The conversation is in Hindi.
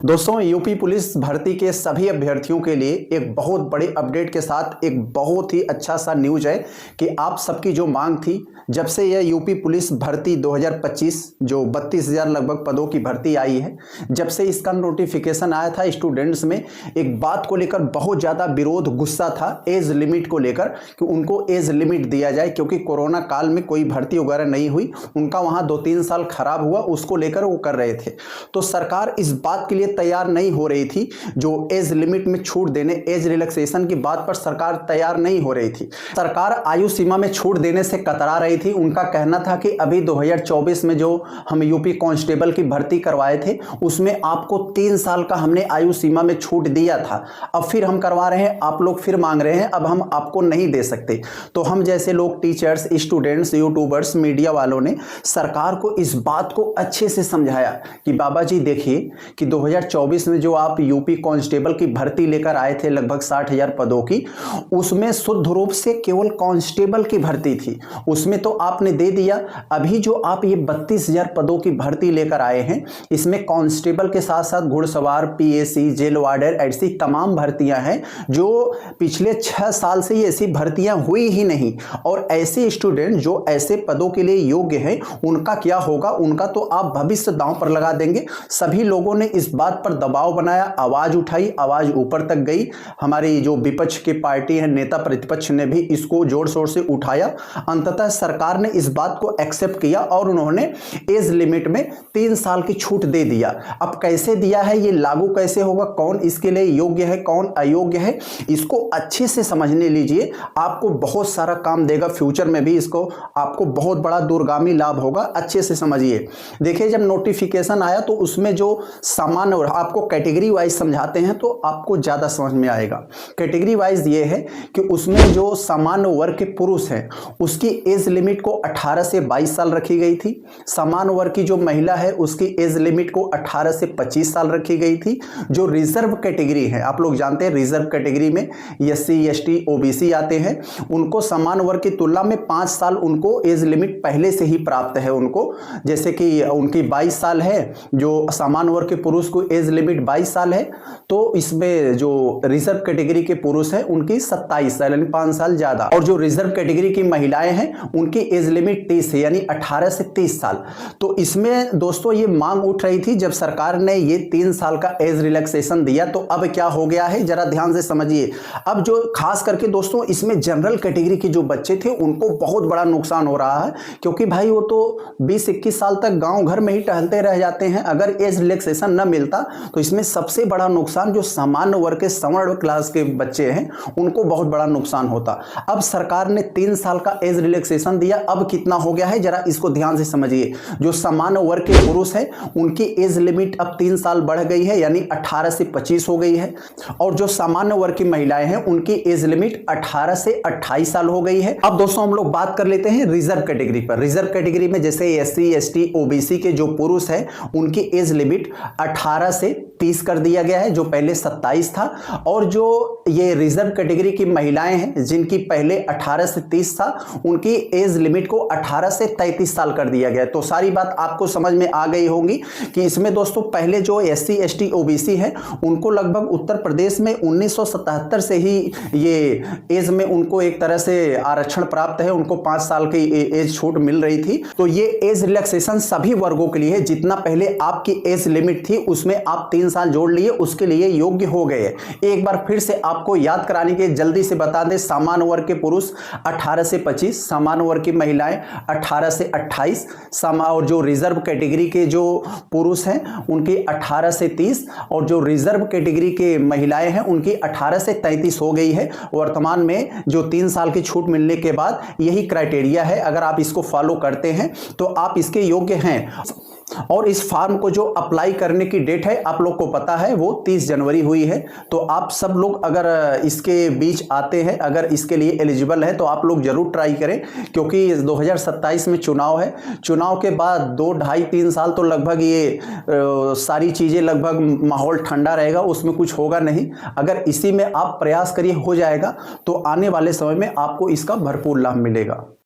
दोस्तों, यूपी पुलिस भर्ती के सभी अभ्यर्थियों के लिए एक बहुत बड़े अपडेट के साथ एक बहुत ही अच्छा सा न्यूज है कि आप सबकी जो मांग थी, जब से यह यूपी पुलिस भर्ती 2025 जो 32,000 लगभग पदों की भर्ती आई है, जब से इसका नोटिफिकेशन आया था स्टूडेंट्स में एक बात को लेकर बहुत ज़्यादा विरोध गुस्सा था एज लिमिट को लेकर कि उनको एज लिमिट दिया जाए, क्योंकि कोरोना काल में कोई भर्ती वगैरह नहीं हुई, उनका वहाँ 2-3 साल खराब हुआ, उसको लेकर वो कर रहे थे। तो सरकार इस बात के लिए तैयार नहीं हो रही थी, जो एज लिमिट में छूट देने, एज रिलैक्सेशन की बात पर सरकार तैयार नहीं हो रही थी। सरकार आयु सीमा में छूट देने से कतरा रही थी। उनका कहना था कि अभी 2024 में जो हम यूपी कांस्टेबल की भर्ती करवाए थे, उसमें आपको 3 साल का हमने आयु सीमा में छूट दिया था, अब फिर हम करवा रहे हैं, आप लोग फिर मांग रहे हैं, अब हम आपको नहीं दे सकते। तो हम जैसे लोग, टीचर्स, स्टूडेंट्स, यूट्यूबर्स, मीडिया वालों ने सरकार को इस बात को अच्छे से समझाया कि बाबा जी देखिए कि 2024 में जो आप यूपी कांस्टेबल की भर्ती लेकर आए थे लगभग 60,000 पदों की, उसमें शुद्ध रूप से केवल कांस्टेबल की भर्ती थी, उसमें तो आपने दे दिया। अभी जो आप ये 32,000 पदों की भर्ती लेकर आए हैं, इसमें कांस्टेबल के साथ साथ घुड़सवार, पीएसी, जेल वार्डर, ऐसी तमाम भर्तियां हैं जो पिछले 6 साल से ये ऐसी भर्तियां हुई ही नहीं। और ऐसे स्टूडेंट जो ऐसे पदों के लिए योग्य हैं, उनका क्या होगा, उनका तो आप भविष्य दांव पर लगा देंगे। सभी लोगों ने इस बात पर दबाव बनाया, आवाज उठाई, आवाज ऊपर तक गई। हमारी जो विपक्ष की पार्टी है, नेता प्रतिपक्ष ने भी इसको जोर शोर से उठाया। अंततः सरकार ने इस बात को एक्सेप्ट किया और उन्होंने एज लिमिट में 3 साल की छूट दे दिया। अब कैसे दिया है, ये लागू कैसे होगा, कौन इसके लिए योग्य है, कौन अयोग्य है, इसको अच्छे से समझने लीजिए, आपको बहुत सारा काम देगा फ्यूचर में भी, इसको आपको बहुत बड़ा दूरगामी लाभ होगा। अच्छे से समझिए। देखिए, जब नोटिफिकेशन आया तो उसमें जो सामान्य, आपको कैटेगरी वाइज समझाते हैं तो आपको ज्यादा समझ में आएगा। कैटेगरी वाइज ये है कि उसमें जो सामान्य वर्ग के पुरुष हैं, उसकी एज लिमिट को 18 से 22 साल रखी गई थी। सामान्य वर्ग की जो महिला है, उसकी एज लिमिट को 18 से 25 साल रखी गई थी। जो रिजर्व कैटेगरी है, आप लोग जानते हैं रिजर्व कैटेगरी में SC, ST, OBC आते हैं, उनको सामान्य वर्ग की तुलना में 5 साल उनको एज लिमिट पहले से ही प्राप्त है उनको। जैसे कि उनकी 22 साल है, जो सामान्य वर्ग के पुरुष को एज लिमिट 22 साल है, तो इसमें जो रिजर्व कैटेगरी के पुरुष हैं उनकी 27 साल यानी 5 साल ज्यादा। और जो रिजर्व कैटेगरी की महिलाएं हैं, उनकी एज लिमिट 30 है यानी 18 से 30 साल। तो इसमें दोस्तों ये मांग उठ रही थी, जब सरकार ने ये 3 साल का एज रिलैक्सेशन दिया तो अब क्या हो गया है, जरा ध्यान से समझिए। अब जो खास करके दोस्तों इसमें जनरल कैटेगरी के जो बच्चे थे, उनको बहुत बड़ा नुकसान हो रहा है, क्योंकि भाई वो तो 20-21 साल तक गांव घर में ही टहलते रह जाते हैं। अगर एज रिलैक्सेशन न मिलता तो इसमें सबसे बड़ा नुकसान जो सामान्य वर्ग के सवर्ण क्लास के बच्चे हैं, उनको बहुत बड़ा नुकसान होता। अब सरकार ने 3 साल का एज रिलैक्सेशन दिया, अब कितना हो गया है जरा इसको ध्यान से समझिए। जो सामान्य वर्ग के पुरुष हैं, उनकी एज लिमिट अब 3 साल बढ़ गई है यानी 18 से 25 हो गई है। और जो सामान्य वर्ग की महिलाएं हैं, उनकी एज लिमिट 18 से 28 साल हो गई है। अब दोस्तों हम लोग बात कर लेते हैं रिजर्व कैटेगरी पर। रिजर्व कैटेगरी में जैसे SC, ST, OBC के जो पुरुष हैं, उनकी एज लिमिट 18 से 30 कर दिया गया है, जो पहले 27 था। और जो ये रिजर्व कैटेगरी की महिलाएं हैं, जिनकी पहले 18 से 30 था, उनकी एज लिमिट को 18 से 33 साल कर दिया गया। तो सारी बात आपको समझ में आ गई होगी कि इसमें दोस्तों पहले जो SC, ST, OBC है, उनको लगभग उत्तर प्रदेश में 1977 से ही ये एज में उनको एक तरह से आरक्षण प्राप्त है, उनको 5 साल की एज छूट मिल रही थी। तो ये एज रिलैक्सेशन सभी वर्गों के लिए है। जितना पहले आपकी एज लिमिट थी, उसमें आप 3 साल जोड़ लिए, उसके लिए योग्य हो गए। एक बार फिर से आपको याद कराने के जल्दी से बता दें, सामान्य वर्ग के पुरुष 18 से 25, सामान्य वर्ग की महिलाएं 18 से 28, और जो रिजर्व कैटेगरी के जो पुरुष हैं उनकी 18 से 30, और जो रिजर्व कैटेगरी के महिलाएं हैं उनकी 18 से 33 हो गई है। वर्तमान में जो 3 साल की छूट मिलने के बाद यही क्राइटेरिया है। अगर आप इसको फॉलो करते हैं तो आप इसके योग्य हैं। और इस फॉर्म को जो अप्लाई करने की डेट है, आप लोग को पता है, वो 30 जनवरी हुई है। तो आप सब लोग अगर इसके बीच आते हैं, अगर इसके लिए एलिजिबल है, तो आप लोग जरूर ट्राई करें, क्योंकि 2027 में चुनाव है। चुनाव के बाद 2, 2.5, 3 साल तो लगभग ये सारी चीज़ें, लगभग माहौल ठंडा रहेगा, उसमें कुछ होगा नहीं। अगर इसी में आप प्रयास करिए, हो जाएगा, तो आने वाले समय में आपको इसका भरपूर लाभ मिलेगा।